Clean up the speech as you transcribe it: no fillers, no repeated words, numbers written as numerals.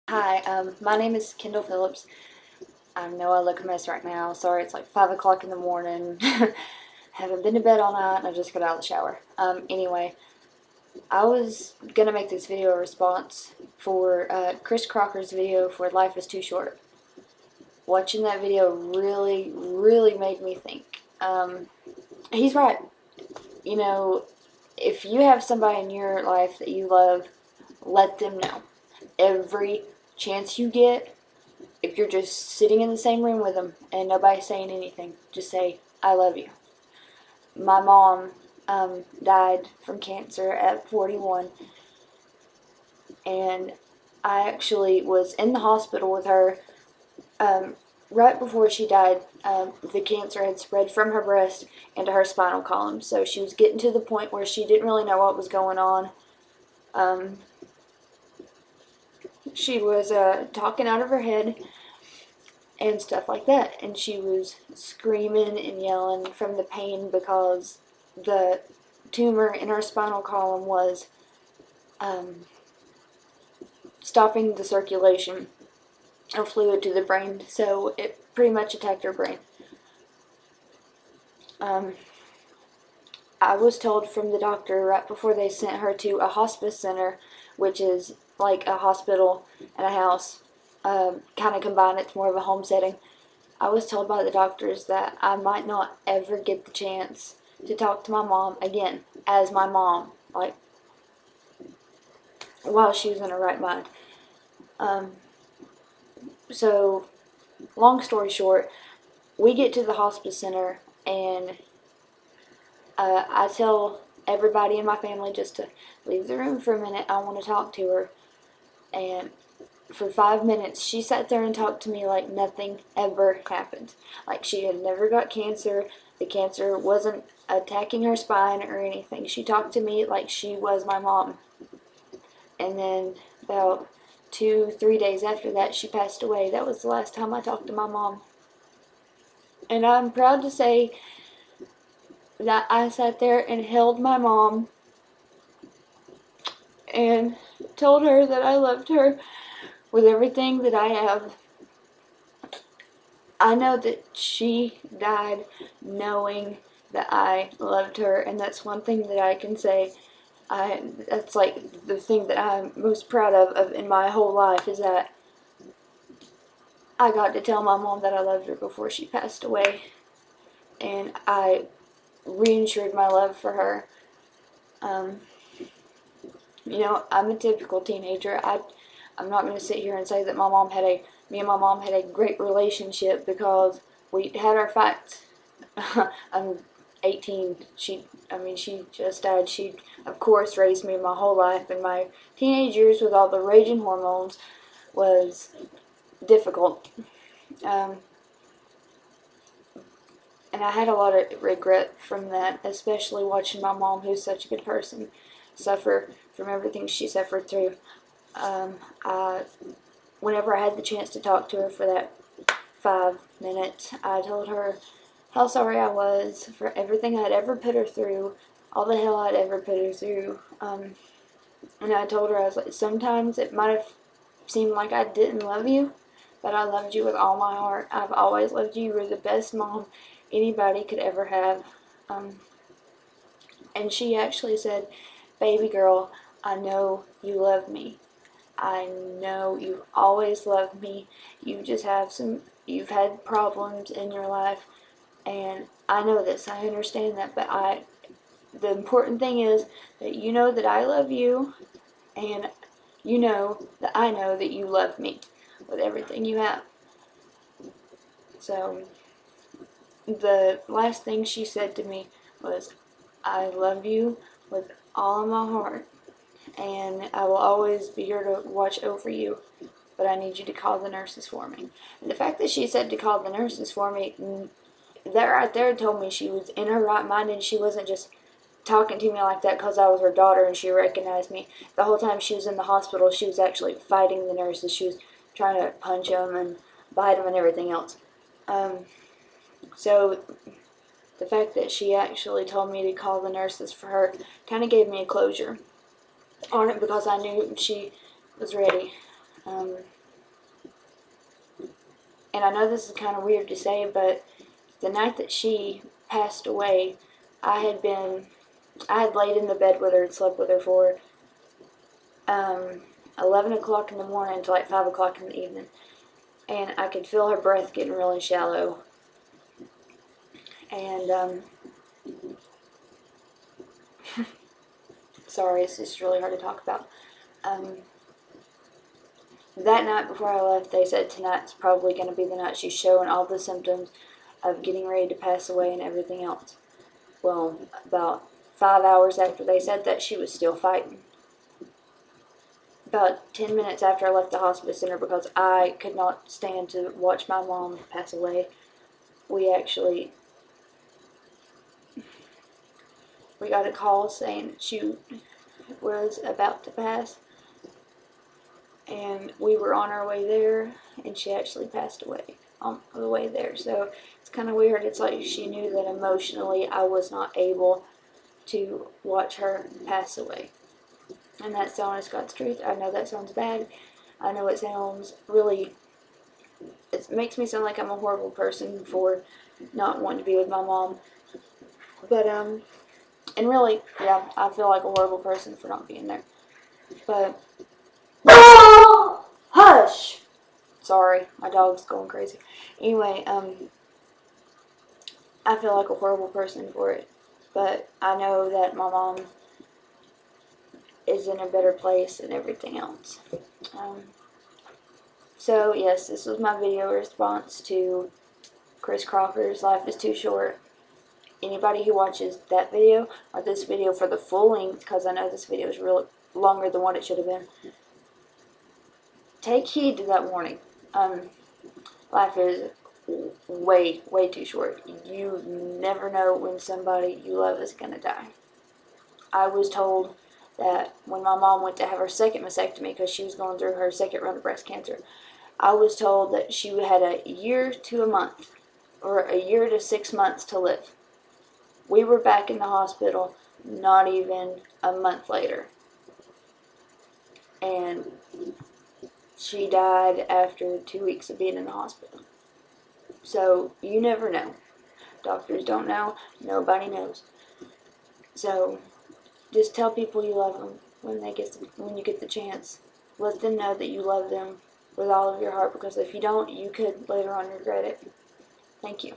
Hi, my name is Kendall Phillips. I know I look a mess right now. Sorry, it's like 5 o'clock in the morning. Haven't been to bed all night and I just got out of the shower. Anyway, I was gonna make this video a response for Chris Crocker's video for Life is Too Short. Watching that video really made me think. He's right. You know, if you have somebody in your life that you love, let them know. Every chance you get, if you're just sitting in the same room with them and nobody's saying anything, just say, I love you. My mom died from cancer at 41, and I actually was in the hospital with her right before she died. The cancer had spread from her breast into her spinal column, so she was getting to the point where she didn't really know what was going on. She was talking out of her head and stuff like that, and she was screaming and yelling from the pain because the tumor in her spinal column was stopping the circulation of fluid to the brain, so it pretty much attacked her brain. I was told from the doctor right before they sent her to a hospice center, which is like a hospital and a house, kind of combined. It's more of a home setting. I was told by the doctors that I might not ever get the chance to talk to my mom again as my mom, like while she was in her right mind. So, long story short, we get to the hospice center and I tell everybody in my family just to leave the room for a minute. I want to talk to her. And for 5 minutes, she sat there and talked to me like nothing ever happened. Like she had never got cancer. The cancer wasn't attacking her spine or anything. She talked to me like she was my mom. And then about 2, 3 days after that, she passed away. That was the last time I talked to my mom. And I'm proud to say that I sat there and held my mom and told her that I loved her with everything that I have. I know that she died knowing that I loved her, and that's one thing that I can say. That's like the thing that I'm most proud of in my whole life, is that I got to tell my mom that I loved her before she passed away, and I reinsured my love for her. You know, I'm a typical teenager. I'm not going to sit here and say that me and my mom had a great relationship, because we had our fights. I'm 18. She just died. She, of course, raised me my whole life, and my teenage years with all the raging hormones was difficult. And I had a lot of regret from that, especially watching my mom, who's such a good person, suffer from everything she suffered through. Whenever I had the chance to talk to her for that 5 minutes, I told her how sorry I was for everything I'd ever put her through, all the hell I'd ever put her through. And I told her, I was like, sometimes it might have seemed like I didn't love you, but I loved you with all my heart. I've always loved you. You were the best mom anybody could ever have. And she actually said, baby girl, I know you love me. I know you always loved me. You've had problems in your life, and I know this, I understand that, but the important thing is that you know that I love you, and you know that I know that you love me with everything you have. So, the last thing she said to me was, I love you with all of my heart, and I will always be here to watch over you, but I need you to call the nurses for me. And the fact that she said to call the nurses for me, that right there told me she was in her right mind, and she wasn't just talking to me like that because I was her daughter and she recognized me. The whole time she was in the hospital, she was actually fighting the nurses. She was trying to punch them and bite them and everything else. So the fact that she actually told me to call the nurses for her kind of gave me a closure on it, because I knew she was ready. And I know this is kind of weird to say, but the night that she passed away, I had laid in the bed with her and slept with her for 11 o'clock in the morning to like 5 o'clock in the evening. And I could feel her breath getting really shallow. And, sorry, it's just really hard to talk about. That night before I left, they said tonight's probably going to be the night she's showing all the symptoms of getting ready to pass away and everything else. Well, about 5 hours after they said that, she was still fighting. About 10 minutes after I left the hospice center, because I could not stand to watch my mom pass away, we got a call saying she was about to pass, and we were on our way there, and she actually passed away on the way there. So it's kind of weird. It's like she knew that emotionally I was not able to watch her pass away. And that's the honest God's truth. I know that sounds bad. I know it sounds really, it makes me sound like I'm a horrible person for not wanting to be with my mom. But, and really, yeah, I feel like a horrible person for not being there. But, hush! Sorry, my dog's going crazy. Anyway, I feel like a horrible person for it. But I know that my mom is in a better place and everything else. So yes, this was my video response to Chris Crocker's Life is Too Short. Anybody who watches that video or this video for the full length, because I know this video is real longer than what it should have been, take heed to that warning. Life is way too short. You never know when somebody you love is going to die. I was told that when my mom went to have her second mastectomy, because she was going through her second round of breast cancer, I was told that she had a year to a month, or a year to 6 months to live. We were back in the hospital not even a month later. And she died after 2 weeks of being in the hospital. So you never know. Doctors don't know. Nobody knows. So just tell people you love them when you get the chance. Let them know that you love them with all of your heart, because if you don't, you could later on regret it. Thank you.